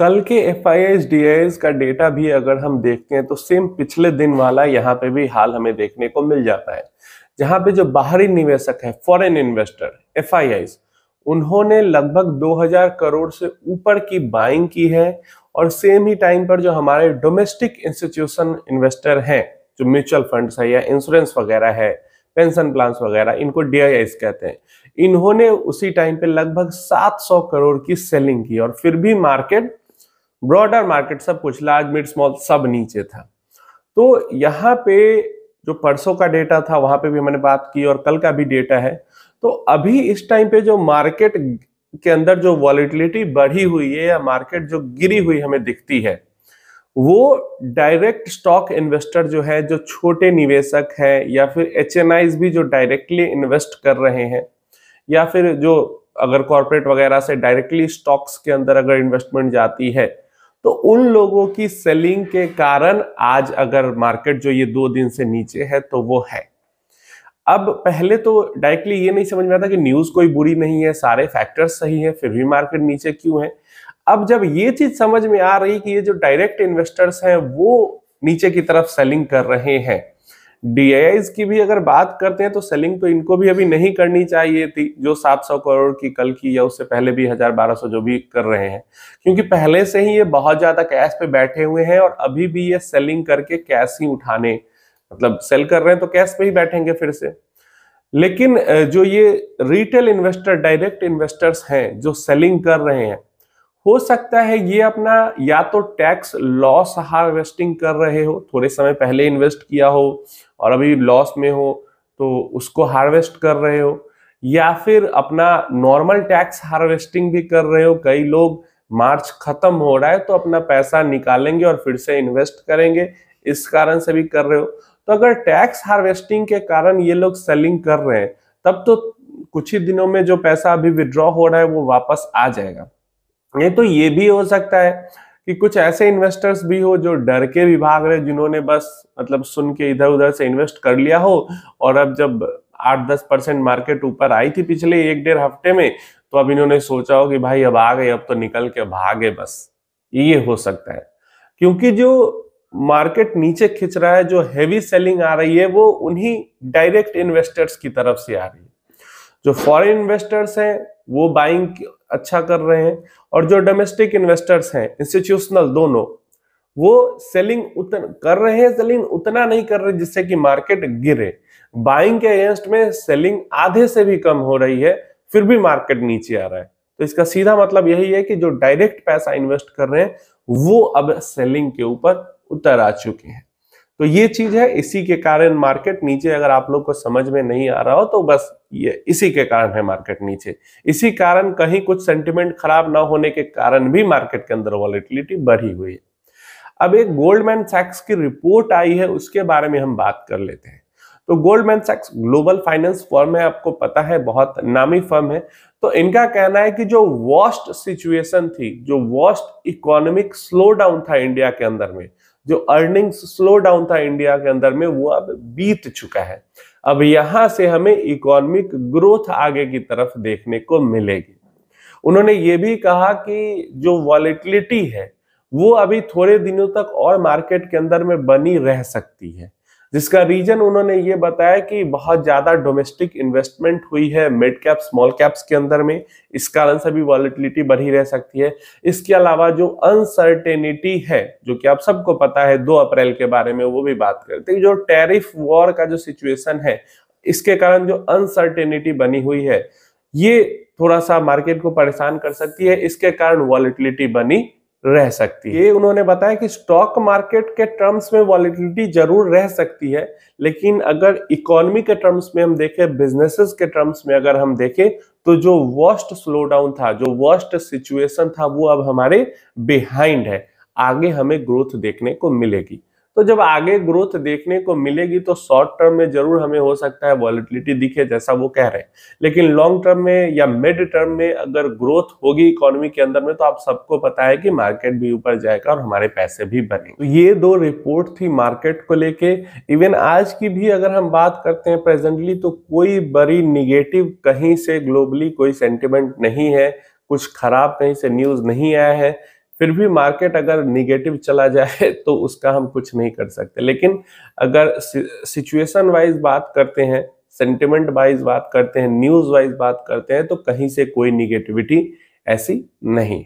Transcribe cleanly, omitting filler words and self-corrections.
कल के FIIs DIs का डेटा भी अगर हम देखते हैं तो सेम पिछले दिन वाला यहाँ पे भी हाल हमें देखने को मिल जाता है। जहाँ पे जो बाहरी निवेशक है, फॉरेन इन्वेस्टर एफआईआईज, उन्होंने लगभग 2000 करोड़ से ऊपर की बाइंग की है। और सेम ही टाइम पर जो हमारे डोमेस्टिक इंस्टीट्यूशन इन्वेस्टर हैं, जो म्यूचुअल फंड्स है या इंश्योरेंस वगैरह है, पेंशन प्लान्स वगैरह, इनको डीआईआईज कहते हैं, इन्होंने उसी टाइम पे लगभग 700 करोड़ की सेलिंग की। और फिर भी मार्केट, ब्रॉडर मार्केट, सब कुछ लार्ज मिड स्मॉल सब नीचे था। तो यहाँ पे जो परसों का डेटा था वहां पे भी मैंने बात की और कल का भी डेटा है। तो अभी इस टाइम पे जो मार्केट के अंदर जो वॉलिटिलिटी बढ़ी हुई है या मार्केट जो गिरी हुई हमें दिखती है, वो डायरेक्ट स्टॉक इन्वेस्टर जो है, जो छोटे निवेशक है, या फिर एचएनआईज भी जो डायरेक्टली इन्वेस्ट कर रहे हैं, या फिर जो अगर कॉर्पोरेट वगैरह से डायरेक्टली स्टॉक्स के अंदर अगर इन्वेस्टमेंट जाती है, तो उन लोगों की सेलिंग के कारण आज अगर मार्केट जो ये 2 दिन से नीचे है तो वो है। अब पहले तो डायरेक्टली ये नहीं समझ में आता कि न्यूज कोई बुरी नहीं है, सारे फैक्टर्स सही है, फिर भी मार्केट नीचे क्यों है। अब जब ये चीज समझ में आ रही कि ये जो डायरेक्ट इन्वेस्टर्स हैं वो नीचे की तरफ सेलिंग कर रहे हैं, डीआईआईज की भी अगर बात करते हैं तो सेलिंग तो इनको भी अभी नहीं करनी चाहिए थी, जो 700 करोड़ की कल की या उससे पहले भी 1000-1200 जो भी कर रहे हैं, क्योंकि पहले से ही ये बहुत ज्यादा कैश पे बैठे हुए हैं और अभी भी ये सेलिंग करके कैश ही उठाने, मतलब सेल कर रहे हैं तो कैश पे ही बैठेंगे फिर से। लेकिन जो ये रिटेल इन्वेस्टर, डायरेक्ट इन्वेस्टर्स हैं जो सेलिंग कर रहे हैं, हो सकता है ये अपना या तो टैक्स लॉस हार्वेस्टिंग कर रहे हो, थोड़े समय पहले इन्वेस्ट किया हो और अभी लॉस में हो तो उसको हार्वेस्ट कर रहे हो, या फिर अपना नॉर्मल टैक्स हार्वेस्टिंग भी कर रहे हो। कई लोग मार्च खत्म हो रहा है तो अपना पैसा निकालेंगे और फिर से इन्वेस्ट करेंगे, इस कारण से भी कर रहे हो। तो अगर टैक्स हार्वेस्टिंग के कारण ये लोग सेलिंग कर रहे हैं, तब तो कुछ ही दिनों में जो पैसा अभी विड्रॉ हो रहा है वो वापस आ जाएगा। नहीं तो ये भी हो सकता है कि कुछ ऐसे इन्वेस्टर्स भी हो जो डर के भी भाग रहे, जिन्होंने बस मतलब सुन के इधर उधर से इन्वेस्ट कर लिया हो, और अब जब 8-10% मार्केट ऊपर आई थी पिछले 1-1.5 हफ्ते में, तो अब इन्होंने सोचा हो कि भाई अब आ गए, अब तो निकल के भागे बस। ये हो सकता है, क्योंकि जो मार्केट नीचे खिंच रहा है, जो हेवी सेलिंग आ रही है, वो उन्हीं डायरेक्ट इन्वेस्टर्स की तरफ से आ रही है। जो फॉरेन इन्वेस्टर्स हैं वो बाइंग अच्छा कर रहे हैं, और जो डोमेस्टिक इन्वेस्टर्स हैं, इंस्टीट्यूशनल दोनों, वो सेलिंग कर रहे हैं, सेलिंग उतना नहीं कर रहे जिससे कि मार्केट गिरे। बाइंग के अगेंस्ट में सेलिंग आधे से भी कम हो रही है, फिर भी मार्केट नीचे आ रहा है। तो इसका सीधा मतलब यही है कि जो डायरेक्ट पैसा इन्वेस्ट कर रहे हैं वो अब सेलिंग के ऊपर उतर आ चुके हैं। तो ये चीज है, इसी के कारण मार्केट नीचे, अगर आप लोग को समझ में नहीं आ रहा हो तो बस ये इसी के कारण है मार्केट नीचे। इसी कारण कहीं कुछ सेंटिमेंट खराब ना होने के कारण भी मार्केट के अंदर वॉलेटिलिटी बढ़ी हुई है। अब एक गोल्डमैन सैक्स की रिपोर्ट आई है, उसके बारे में हम बात कर लेते हैं। तो गोल्डमैन सैक्स ग्लोबल फाइनेंस फर्म है, आपको पता है, बहुत नामी फर्म है। तो इनका कहना है कि जो वर्स्ट सिचुएशन थी, जो वर्स्ट इकोनॉमिक स्लो डाउन था इंडिया के अंदर में, जो अर्निंग्स स्लो डाउन था इंडिया के अंदर में, वो अब बीत चुका है। अब यहां से हमें इकोनॉमिक ग्रोथ आगे की तरफ देखने को मिलेगी। उन्होंने ये भी कहा कि जो वॉलेटिलिटी है वो अभी थोड़े दिनों तक और मार्केट के अंदर में बनी रह सकती है, जिसका रीजन उन्होंने ये बताया कि बहुत ज्यादा डोमेस्टिक इन्वेस्टमेंट हुई है मिड कैप स्मॉल कैप्स के अंदर में, इस कारण से भी वॉलेटिलिटी बढ़ी रह सकती है। इसके अलावा जो अनसर्टेनिटी है, जो कि आप सबको पता है 2 अप्रैल के बारे में, वो भी बात करते हैं। जो टैरिफ वॉर का जो सिचुएशन है, इसके कारण जो अनसर्टेनिटी बनी हुई है, ये थोड़ा सा मार्केट को परेशान कर सकती है, इसके कारण वॉलेटिलिटी बनी रह सकती है। ये उन्होंने बताया कि स्टॉक मार्केट के टर्म्स में वॉलेटिलिटी जरूर रह सकती है, लेकिन अगर इकोनॉमी के टर्म्स में हम देखें, बिजनेसेस के टर्म्स में अगर हम देखें, तो जो वर्स्ट स्लो डाउन था, जो वर्स्ट सिचुएशन था, वो अब हमारे बिहाइंड है। आगे हमें ग्रोथ देखने को मिलेगी। तो जब आगे ग्रोथ देखने को मिलेगी तो शॉर्ट टर्म में जरूर हमें हो सकता है वॉलेटिलिटी दिखे, जैसा वो कह रहे हैं, लेकिन लॉन्ग टर्म में या मिड टर्म में अगर ग्रोथ होगी इकोनॉमी के अंदर में, तो आप सबको पता है कि मार्केट भी ऊपर जाएगा और हमारे पैसे भी बनेंगे। तो ये 2 रिपोर्ट थी मार्केट को लेके। इवन आज की भी अगर हम बात करते हैं प्रेजेंटली, तो कोई बड़ी निगेटिव कहीं से ग्लोबली कोई सेंटिमेंट नहीं है, कुछ खराब कहीं से न्यूज नहीं आया है। फिर भी मार्केट अगर निगेटिव चला जाए तो उसका हम कुछ नहीं कर सकते। लेकिन अगर सिचुएशन वाइज बात करते हैं, सेंटिमेंट वाइज बात करते हैं, न्यूज वाइज बात करते हैं, तो कहीं से कोई निगेटिविटी ऐसी नहीं।